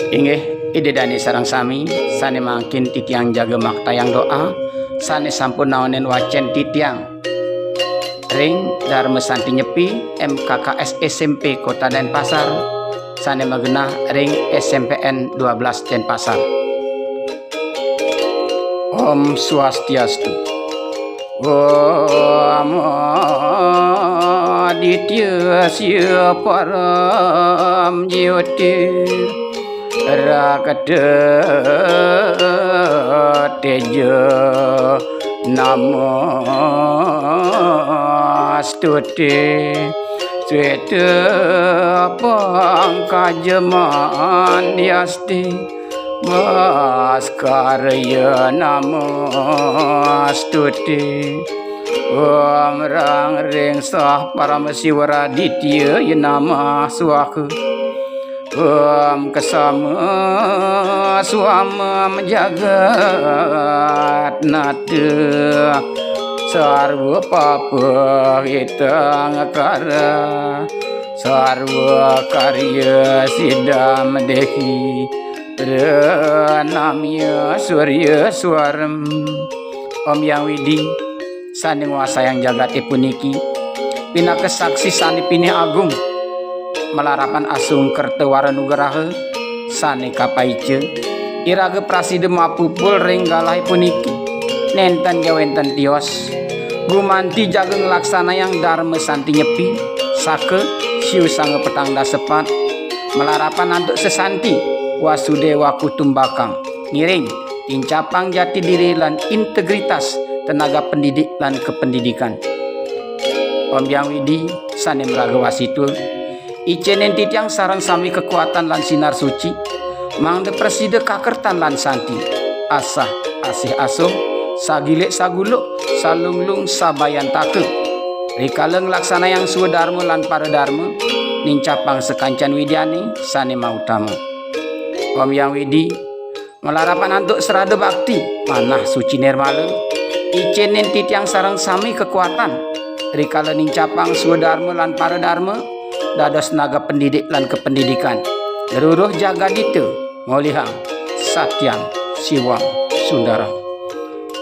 Inggih idedani sareng sami sane mangkin titiang jaga maktayang doa sane sampun naonen wacen titiang ring Dharma Santi Nyepi MKKS SMP Kota Denpasar sane magenah ring SMPN 12 Denpasar. Om Swastiastu. Om Aditya Sia Param Jyoti Rakata Teja Namastuti Sweta Pangkajaman Yasti Maskarya Namastuti Om Rang Ring Sah Paramasiwara Ditya Yanama Swaku Om Kesama Swama Jagat Nata Sarwa Papa Hitang Kara Sarwa Karya Sidam Dehi Pranamya Surya Swaram. Om Yang Widi sane nguasayang jagate puniki pinakes saksi sane pinih agung melarapan asung kertewara nugraha sane kapaice irage praside mapupul ring galahe puniki nenten gawenten tios gumanti jaga ngelaksanayang Dharma Santi Nyepi sake siu sange petang dasepat melarapan antuk sesanti Wasudewa Kutumbakang ngiring tincapang jati diri lan integritas tenaga pendidik lan kependidikan. Om Yang Widi sane meraga wasitul icenen titiang sarang sami kekuatan lan sinar suci mangde preside kakertan lan santi asah asih asuh sagilek saguluk salunglung sabayan take rikala nglaksana yang sudarma lan paradarma nincapang sekancan widyani sane mautama. Om Yang Widi melarapan antuk serada bakti manah suci nirmala icenen titiang sarang sami kekuatan rikala nincapang swadharma lan paradharma dados naga pendidik lan kependidikan ruruh jagadita ngolihang satyang siwang sundara.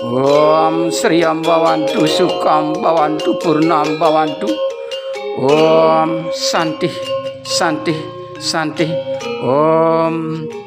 Om Sriyam Bawantu Sukam Bawantu Purnam Bawantu. Om Santi Santi Santi. Om